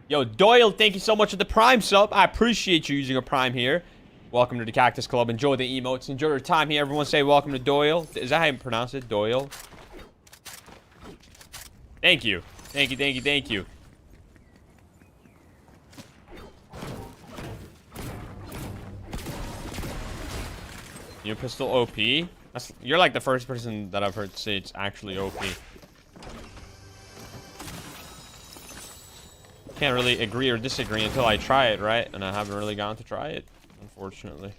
Yo, Doyle, thank you so much for the Prime sub. I appreciate you using a Prime here. Welcome to the Cactus Club. Enjoy the emotes. Enjoy your time here. Everyone say welcome to Doyle. Is that how you pronounce it? Doyle? Thank you. Thank you, thank you, thank you. Your pistol OP? You're like the first person that I've heard say it's actually OP. Can't really agree or disagree until I try it, right? And I haven't really gotten to try it, unfortunately.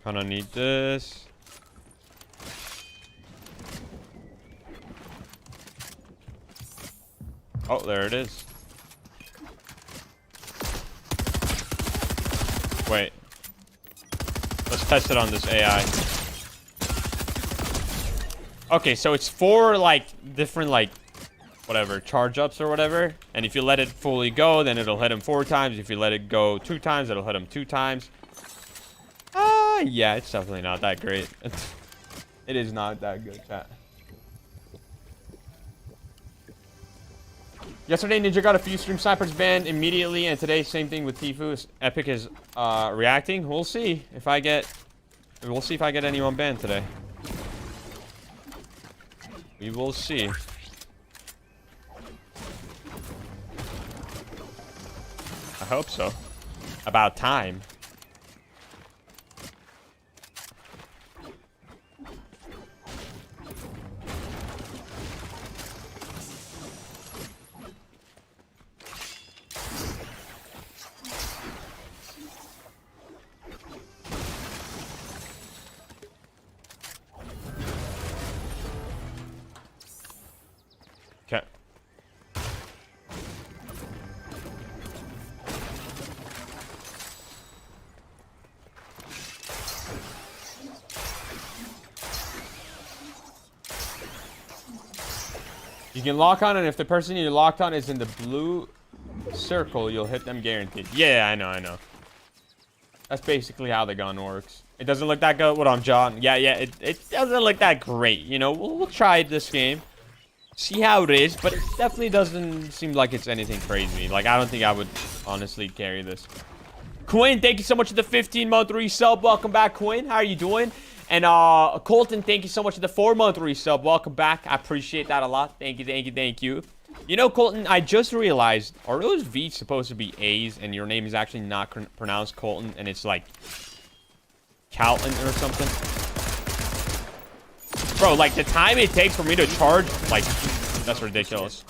Kinda need this. Oh, there it is. Wait. Let's test it on this AI. Okay, so it's 4, like, different, like, whatever, charge ups or whatever. And if you let it fully go, then it'll hit him 4 times. If you let it go 2 times, it'll hit him 2 times. Yeah, it's definitely not that great. It is not that good, chat. Yesterday, Ninja got a few stream snipers banned immediately, and today, same thing with Tifu. Epic is reacting. We'll see if I get anyone banned today. We will see. I hope so. About time. Okay. You can lock on, and if the person you locked on is in the blue circle, you'll hit them guaranteed. Yeah, I know. That's basically how the gun works. It doesn't look that good. What on John? Yeah, it doesn't look that great. You know, we'll try this game. See how it is, but it definitely doesn't seem like it's anything crazy. Like, I don't think I would honestly carry this. Quinn, thank you so much for the 15-month resub. Welcome back, Quinn. How are you doing? And Colton, thank you so much for the 4-month resub. Welcome back. I appreciate that a lot. Thank you, thank you, thank you. You know, Colton, I just realized, are those V's supposed to be A's and your name is actually not pronounced Colton and it's like Calton or something? Bro, like, the time it takes for me to charge, like, that's ridiculous.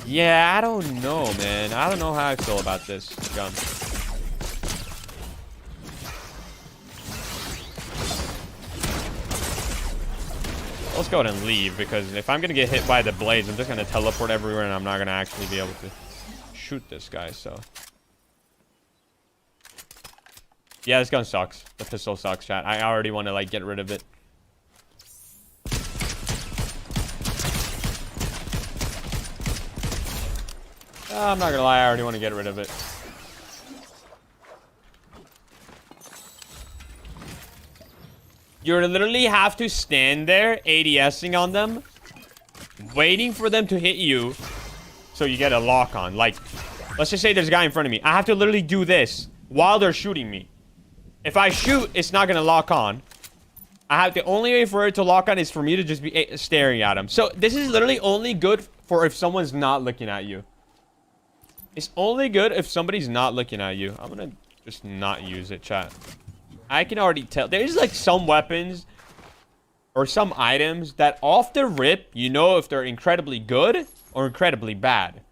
Yeah, I don't know, man. I don't know how I feel about this gun. Let's go ahead and leave, because if I'm going to get hit by the blades, I'm just going to teleport everywhere, and I'm not going to actually be able to shoot this guy, so. Yeah, this gun sucks. The pistol sucks, chat. I already want to, like, get rid of it. I'm not gonna lie, I already want to get rid of it. You literally have to stand there, ADSing on them, waiting for them to hit you, so you get a lock on. Like, let's just say there's a guy in front of me. I have to literally do this while they're shooting me. If I shoot, it's not gonna lock on. The only way for it to lock on is for me to just be staring at him. So this is literally only good for if someone's not looking at you. It's only good if somebody's not looking at you. I'm gonna just not use it, chat. I can already tell. There's like some weapons or some items that off the rip, you know if they're incredibly good or incredibly bad.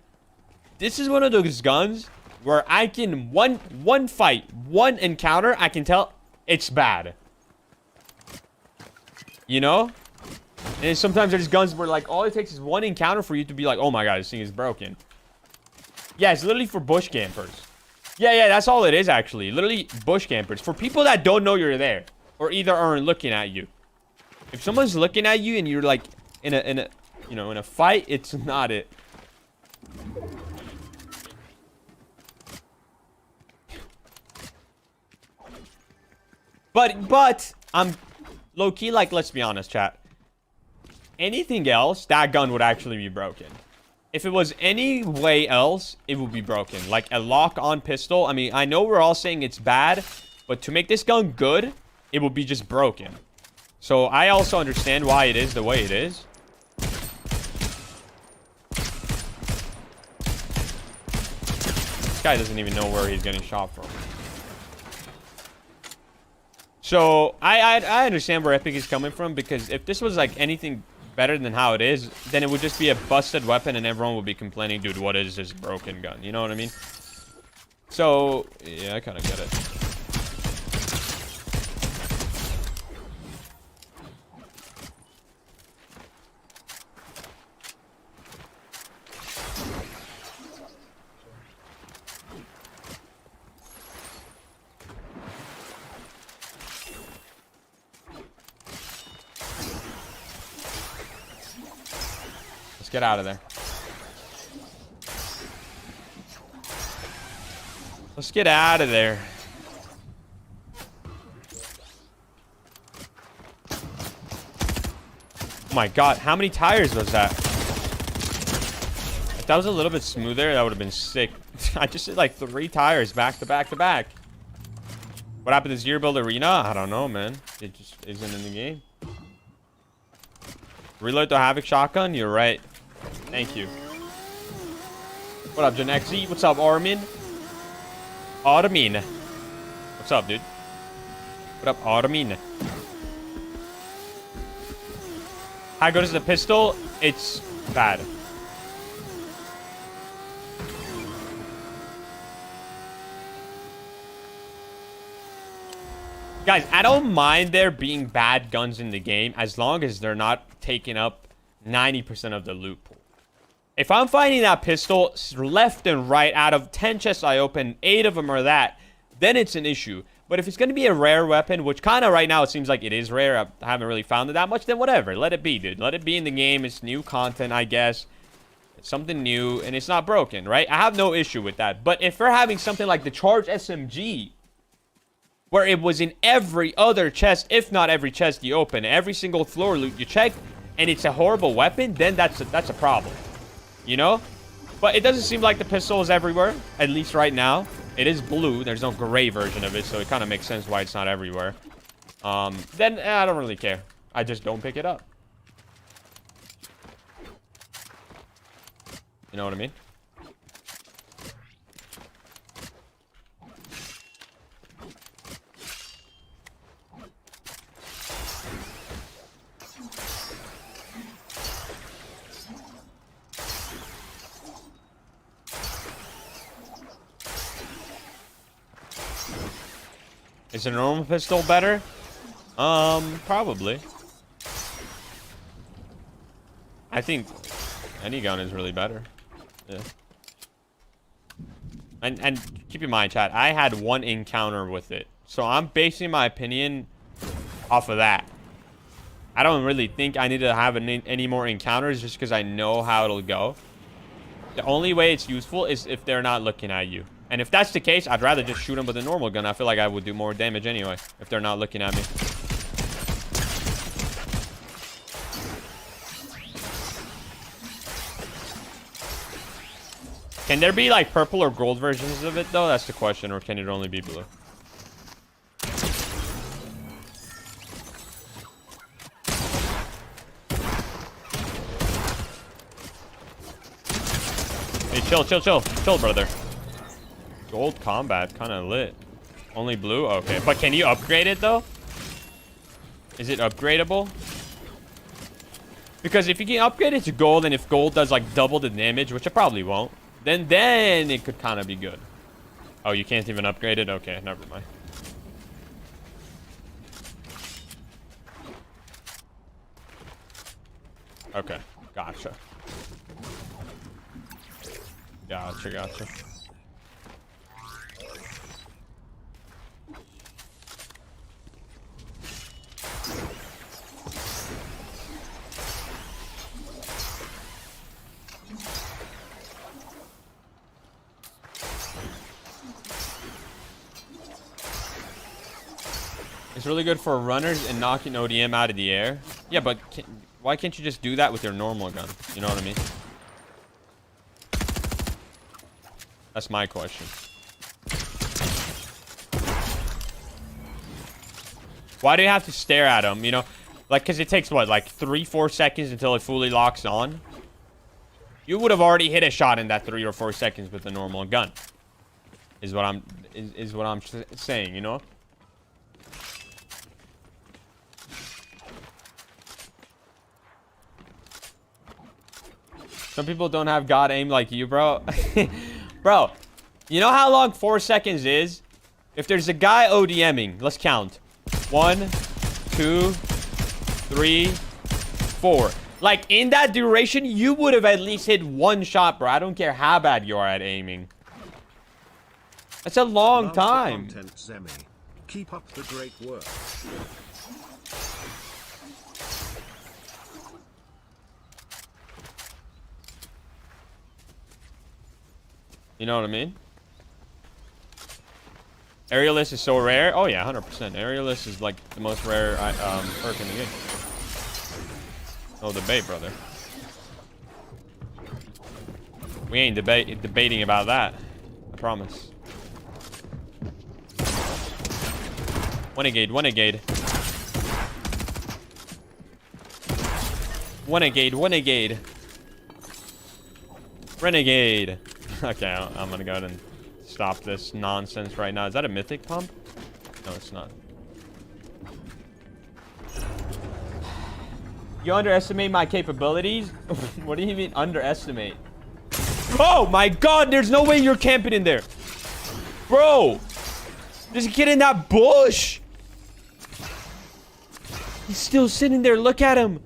This is one of those guns where I can, one fight, one encounter, I can tell it's bad. You know? And then sometimes there's guns where like all it takes is one encounter for you to be like, oh my god, this thing is broken. Yeah, it's literally for bush campers. Yeah, that's all it is actually. Literally bush campers. For people that don't know you're there. Or either aren't looking at you. If someone's looking at you and you're like in a fight, it's not it. But I'm low-key like, let's be honest, chat. Anything else, that gun would actually be broken. If it was any way else, it would be broken. Like a lock-on pistol. I mean, I know we're all saying it's bad, but to make this gun good, it would be just broken. So I also understand why it is the way it is. This guy doesn't even know where he's getting shot from. So I understand where Epic is coming from, because if this was like anything better than how it is, then it would just be a busted weapon and everyone would be complaining, dude, what is this broken gun? You know what I mean? So yeah, I kind of get it. Get out of there. Let's get out of there. Oh my god, how many tires was that? If that was a little bit smoother, that would have been sick. I just did like 3 tires back to back to back. What happened to Zero Build Arena? I don't know, man. It just isn't in the game. Reload the Havoc shotgun? You're right. Thank you. What up, Janexy? What's up, Armin? Armin. What's up, dude? What up, Armin? How good is the pistol? It's bad. Guys, I don't mind there being bad guns in the game as long as they're not taking up 90% of the loot pool. If I'm finding that pistol left and right, out of 10 chests I open, 8 of them are that, then it's an issue. But if it's going to be a rare weapon, which kind of right now it seems like it is rare, I haven't really found it that much, then whatever. Let it be, dude. Let it be in the game. It's new content, I guess. It's something new, and it's not broken, right? I have no issue with that. But if we're having something like the Charge SMG, where it was in every other chest, if not every chest you open, every single floor loot you check, and it's a horrible weapon, then that's a problem. You know? But it doesn't seem like the pistol is everywhere, at least right now. It is blue. There's no gray version of it, so it kind of makes sense why it's not everywhere. Then I don't really care. I just don't pick it up. You know what I mean? Is a normal pistol better? Probably. I think any gun is really better. Yeah. And keep in mind, chat, I had 1 encounter with it. So I'm basing my opinion off of that. I don't really think I need to have any more encounters just because I know how it'll go. The only way it's useful is if they're not looking at you. And if that's the case, I'd rather just shoot them with a normal gun. I feel like I would do more damage anyway if they're not looking at me. Can there be like purple or gold versions of it though? That's the question. Or can it only be blue? Hey, chill, brother. Gold combat, kind of lit. Only blue? Okay. But can you upgrade it, though? Is it upgradable? Because if you can upgrade it to gold, and if gold does, like, double the damage, which it probably won't, then it could kind of be good. Oh, you can't even upgrade it? Okay, never mind. Okay. Gotcha. Gotcha. It's really good for runners and knocking ODM out of the air. Yeah, but why can't you just do that with your normal gun? You know what I mean? That's my question. Why do you have to stare at him, you know? Like, because it takes, what, like 3-4 seconds until it fully locks on? You would have already hit a shot in that 3 or 4 seconds with a normal gun. Is what I'm saying, you know? Some people don't have God aim like you, bro. Bro, you know how long 4 seconds is? If there's a guy ODMing, let's count. 1, 2, 3, 4. Like, in that duration, you would have at least hit 1 shot, bro. I don't care how bad you are at aiming. That's a long time. Content, Zemie. Keep up the great work. You know what I mean? Aerialist is so rare. Oh yeah, 100%. Aerialist is like the most rare perk in the game. No debate, brother. We ain't debating about that. I promise. Renegade. Okay, I'm gonna go ahead and stop this nonsense right now. Is that a mythic pump? No, it's not. You underestimate my capabilities? What do you mean underestimate? Oh my god, there's no way you're camping in there. Bro, just get in that bush. He's still sitting there. Look at him.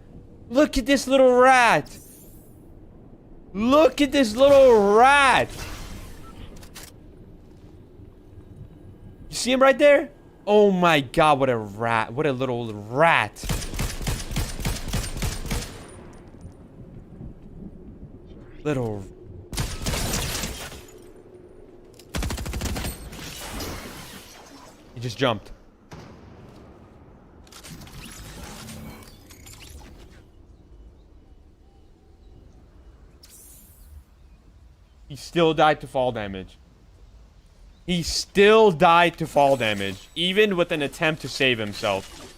Look at this little rat. Look at this little rat. You see him right there? Oh my god, what a rat. What a little rat. Little... He just jumped. He still died to fall damage. He still died to fall damage, even with an attempt to save himself.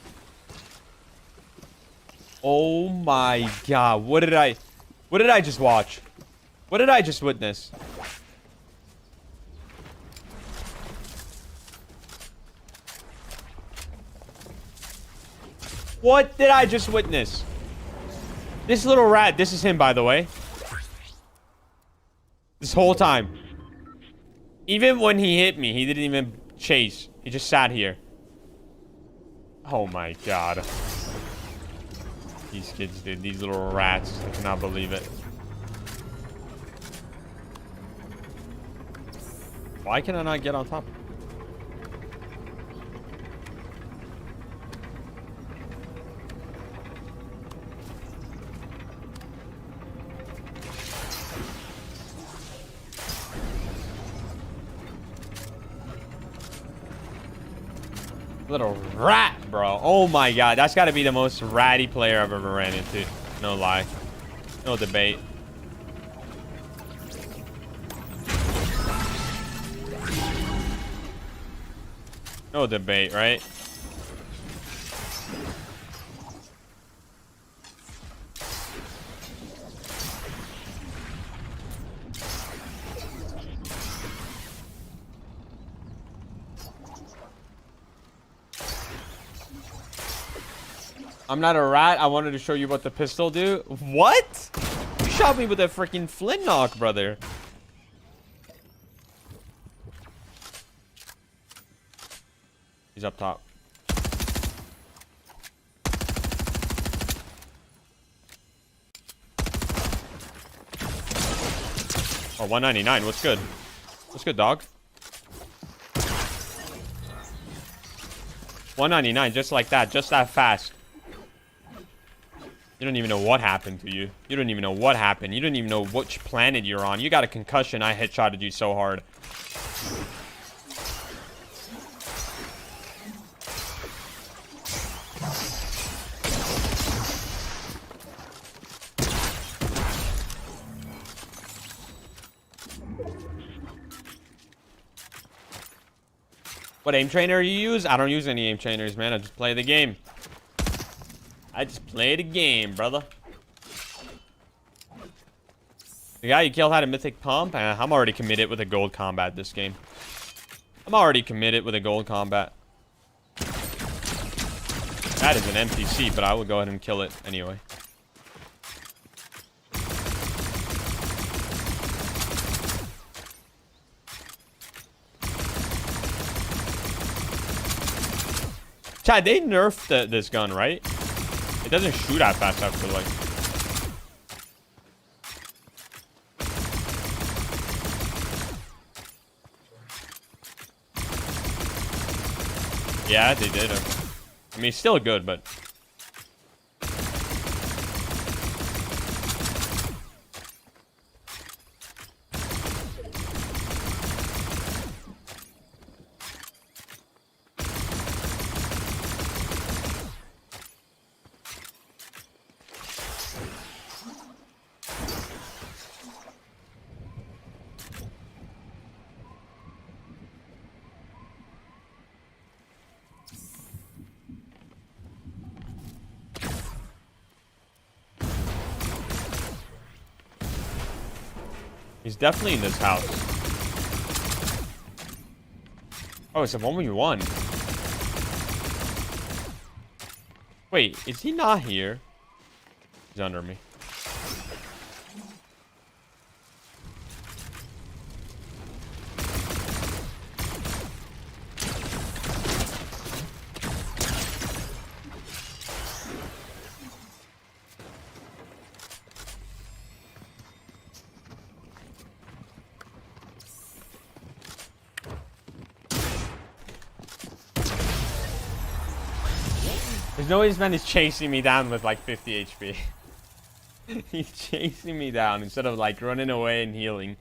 Oh my god, what did I just watch? What did I just witness? What did I just witness? This little rat, this is him, by the way. This whole time. Even when he hit me, he didn't even chase. He just sat here. Oh my god. These kids, dude. These little rats. I cannot believe it. Why can I not get on top? Little rat, bro. Oh my god. That's got to be the most ratty player I've ever ran into. No lie. No debate. No debate, right? I'm not a rat. I wanted to show you what the pistol do. What? You shot me with a freaking flintlock, brother. He's up top. Oh, 199. What's good? What's good, dog? 199, just like that. Just that fast. You don't even know what happened to you. You don't even know what happened. You don't even know which planet you're on. You got a concussion. I headshotted you so hard. What aim trainer you use? I don't use any aim trainers, man. I just play the game. I just play the game, brother. The guy you killed had a mythic pump. I'm already committed with a gold combat this game. I'm already committed with a gold combat. That is an NPC, but I will go ahead and kill it anyway. Chad, they nerfed this gun, right? It doesn't shoot that fast after, like... Yeah, they did. I mean, still good, but... He's definitely in this house. Oh, it's a 1v1. Wait, is he not here? He's under me. There's no way this man is chasing me down with like 50 HP. He's chasing me down instead of like running away and healing.